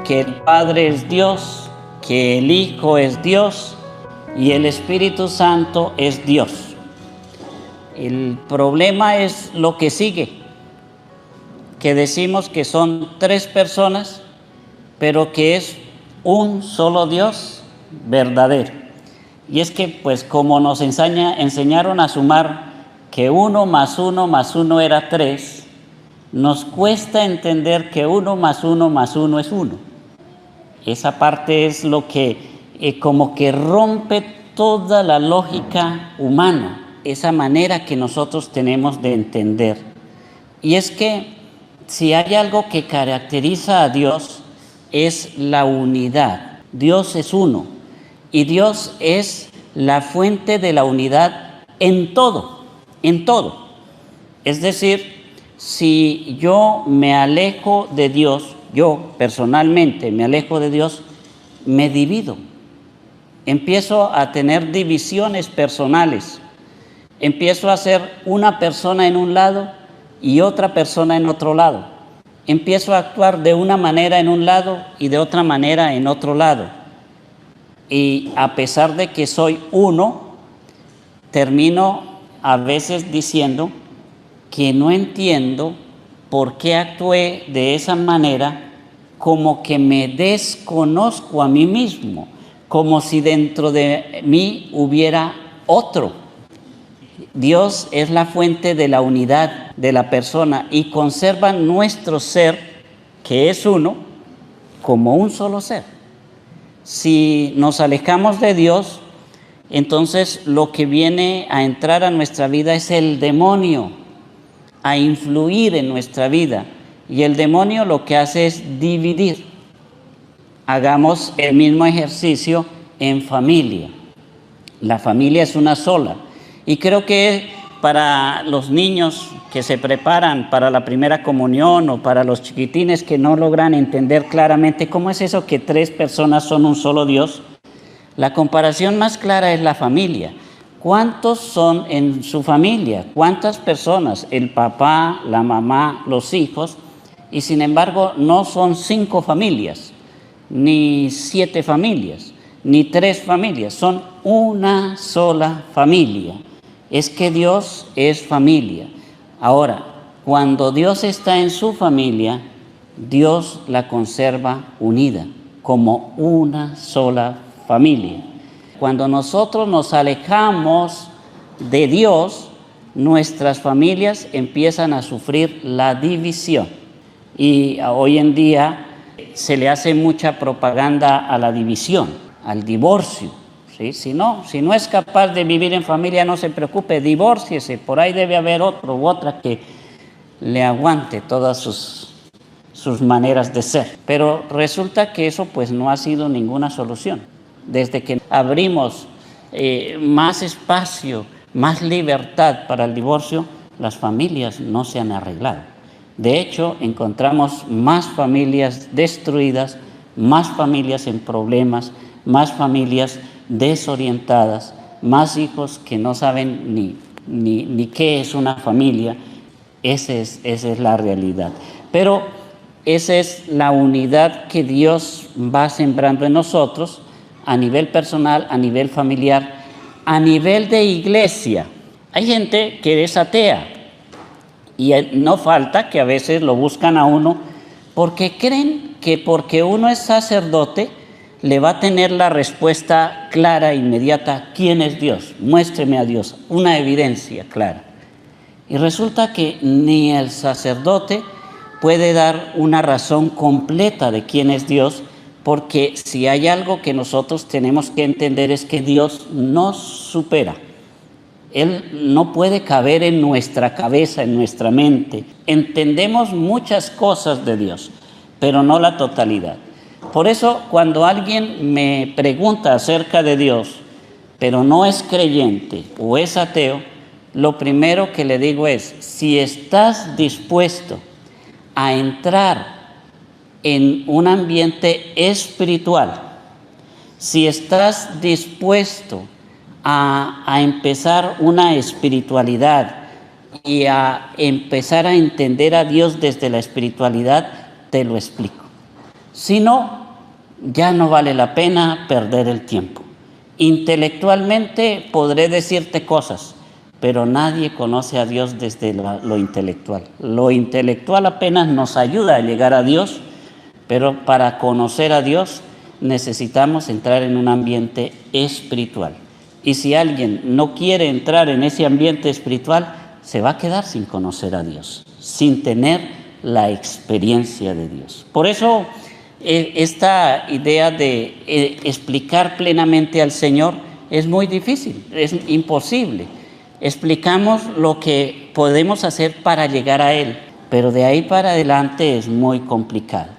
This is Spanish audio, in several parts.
que el Padre es Dios, que el Hijo es Dios y el Espíritu Santo es Dios. El problema es lo que sigue, que decimos que son tres personas, pero que es un solo Dios verdadero. Y es que, pues, como nos enseñaron a sumar que 1 más 1 más 1 era 3, nos cuesta entender que 1 más 1 más 1 es 1. Esa parte es lo que como que rompe toda la lógica humana, esa manera que nosotros tenemos de entender. Y es que si hay algo que caracteriza a Dios es la unidad. Dios es uno y Dios es la fuente de la unidad en todo, en todo. Es decir, si yo me alejo de Dios, yo personalmente me alejo de Dios, me divido. Empiezo a tener divisiones personales. Empiezo a ser una persona en un lado y otra persona en otro lado. Empiezo a actuar de una manera en un lado y de otra manera en otro lado. Y a pesar de que soy uno, termino a veces diciendo que no entiendo por qué actué de esa manera, como que me desconozco a mí mismo, como si dentro de mí hubiera otro. Dios es la fuente de la unidad de la persona y conserva nuestro ser, que es uno, como un solo ser. Si nos alejamos de Dios, entonces lo que viene a entrar a nuestra vida es el demonio, a influir en nuestra vida. Y el demonio lo que hace es dividir. Hagamos el mismo ejercicio en familia. La familia es una sola. Y creo que para los niños que se preparan para la primera comunión o para los chiquitines que no logran entender claramente cómo es eso que tres personas son un solo Dios, la comparación más clara es la familia. ¿Cuántos son en su familia? ¿Cuántas personas? El papá, la mamá, los hijos. Y sin embargo no son 5 familias, ni 7 familias, ni 3 familias. Son una sola familia. Es que Dios es familia. Ahora, cuando Dios está en su familia, Dios la conserva unida, como una sola familia. Cuando nosotros nos alejamos de Dios, nuestras familias empiezan a sufrir la división. Y hoy en día se le hace mucha propaganda a la división, al divorcio. ¿Sí? Si no es capaz de vivir en familia, no se preocupe, divórciese. Por ahí debe haber otro u otra que le aguante todas sus maneras de ser. Pero resulta que eso pues no ha sido ninguna solución. Desde que abrimos más espacio, más libertad para el divorcio, las familias no se han arreglado. De hecho, encontramos más familias destruidas, más familias en problemas, más familias desorientadas, más hijos que no saben ni qué es una familia. Esa es la realidad. Pero esa es la unidad que Dios va sembrando en nosotros a nivel personal, a nivel familiar, a nivel de iglesia. Hay gente que es atea y no falta que a veces lo buscan a uno porque creen que porque uno es sacerdote le va a tener la respuesta clara, inmediata. ¿Quién es Dios? Muéstreme a Dios, una evidencia clara. Y resulta que ni el sacerdote puede dar una razón completa de quién es Dios, porque si hay algo que nosotros tenemos que entender es que Dios nos supera. Él no puede caber en nuestra cabeza, en nuestra mente. Entendemos muchas cosas de Dios, pero no la totalidad. Por eso, cuando alguien me pregunta acerca de Dios, pero no es creyente o es ateo, lo primero que le digo es, si estás dispuesto a entrar en un ambiente espiritual, si estás dispuesto a empezar una espiritualidad y a empezar a entender a Dios desde la espiritualidad, te lo explico. Si no, ya no vale la pena perder el tiempo. Intelectualmente podré decirte cosas, pero nadie conoce a Dios desde lo intelectual. Lo intelectual apenas nos ayuda a llegar a Dios, pero para conocer a Dios necesitamos entrar en un ambiente espiritual. Y si alguien no quiere entrar en ese ambiente espiritual, se va a quedar sin conocer a Dios, sin tener la experiencia de Dios. Por eso, esta idea de explicar plenamente al Señor es muy difícil, es imposible. Explicamos lo que podemos hacer para llegar a Él, pero de ahí para adelante es muy complicado.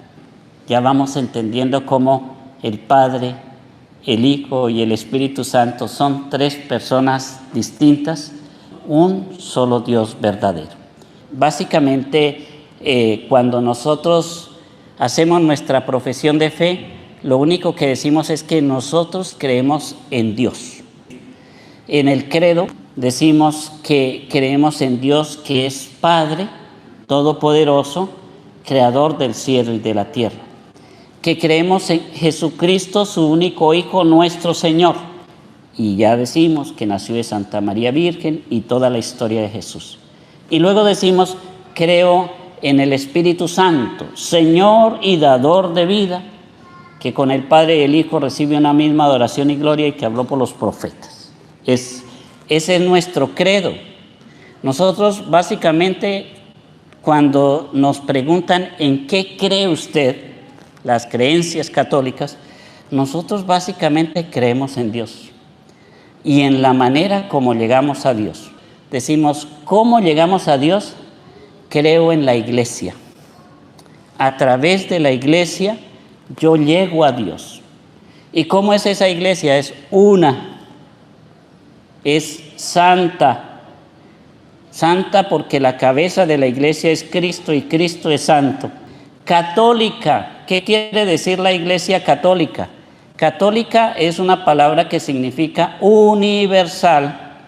Ya vamos entendiendo cómo el Padre, el Hijo y el Espíritu Santo son tres personas distintas, un solo Dios verdadero. Básicamente, cuando nosotros hacemos nuestra profesión de fe, lo único que decimos es que nosotros creemos en Dios. En el credo decimos que creemos en Dios, que es Padre Todopoderoso, Creador del cielo y de la tierra. Que creemos en Jesucristo, su único Hijo, nuestro Señor. Y ya decimos que nació de Santa María Virgen y toda la historia de Jesús. Y luego decimos, creo en el Espíritu Santo, Señor y dador de vida, que con el Padre y el Hijo recibe una misma adoración y gloria y que habló por los profetas. Ese es nuestro credo. Nosotros básicamente, cuando nos preguntan en qué cree usted, las creencias católicas, nosotros básicamente creemos en Dios y en la manera como llegamos a Dios. Decimos, ¿cómo llegamos a Dios? Creo en la iglesia. A través de la iglesia yo llego a Dios. ¿Y cómo es esa iglesia? Es una, es santa. Santa porque la cabeza de la iglesia es Cristo y Cristo es santo. Católica, ¿qué quiere decir la iglesia católica? Católica es una palabra que significa universal,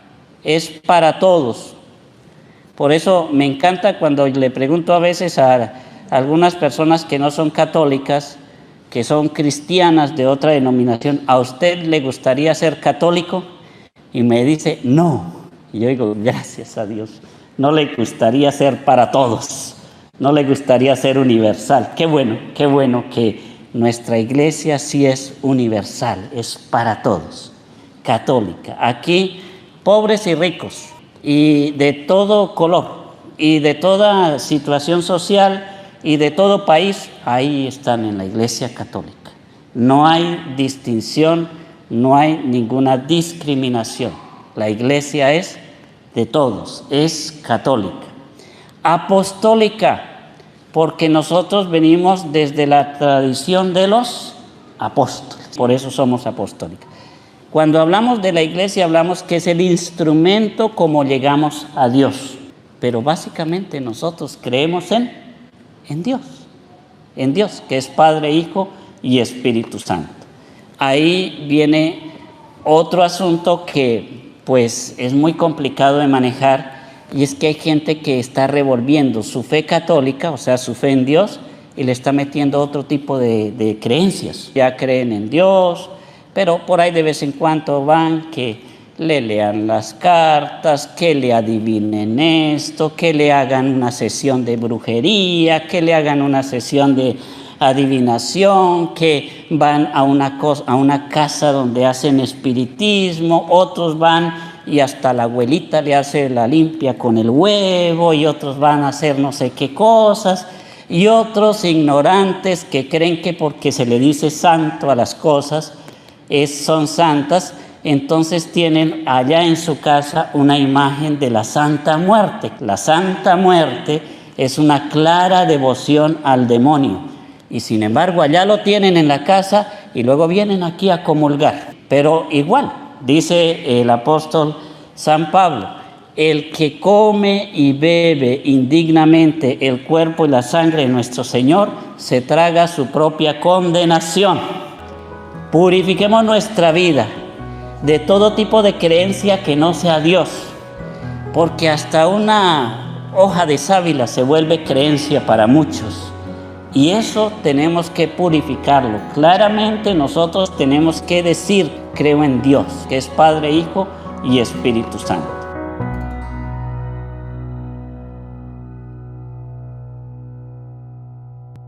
es para todos. Por eso me encanta cuando le pregunto a veces a algunas personas que no son católicas, que son cristianas de otra denominación, ¿a usted le gustaría ser católico? Y me dice, no. Y yo digo, gracias a Dios, no le gustaría ser para todos, no le gustaría ser universal. Qué bueno que nuestra iglesia sí es universal, es para todos, católica. Aquí, pobres y ricos, y de todo color, y de toda situación social, y de todo país, ahí están en la iglesia católica. No hay distinción, no hay ninguna discriminación. La iglesia es de todos, es católica. Apostólica, porque nosotros venimos desde la tradición de los apóstoles, por eso somos apostólicos. Cuando hablamos de la iglesia, hablamos que es el instrumento como llegamos a Dios, pero básicamente nosotros creemos en Dios, que es Padre, Hijo y Espíritu Santo. Ahí viene otro asunto que pues es muy complicado de manejar, y es que hay gente que está revolviendo su fe católica, o sea, su fe en Dios, y le está metiendo otro tipo de creencias. Ya creen en Dios, pero por ahí de vez en cuando van que le lean las cartas, que le adivinen esto, que le hagan una sesión de brujería, que le hagan una sesión de adivinación, que van a una casa donde hacen espiritismo, otros van y hasta la abuelita le hace la limpia con el huevo, y otros van a hacer no sé qué cosas, y otros ignorantes que creen que porque se le dice santo a las cosas son santas. Entonces tienen allá en su casa una imagen de la Santa Muerte. La Santa Muerte es una clara devoción al demonio, y sin embargo allá lo tienen en la casa y luego vienen aquí a comulgar. Pero igual, dice el apóstol San Pablo, el que come y bebe indignamente el cuerpo y la sangre de nuestro Señor, se traga su propia condenación. Purifiquemos nuestra vida de todo tipo de creencia que no sea Dios, porque hasta una hoja de sábila se vuelve creencia para muchos. Y eso tenemos que purificarlo. Claramente nosotros tenemos que decir, creo en Dios, que es Padre, Hijo y Espíritu Santo.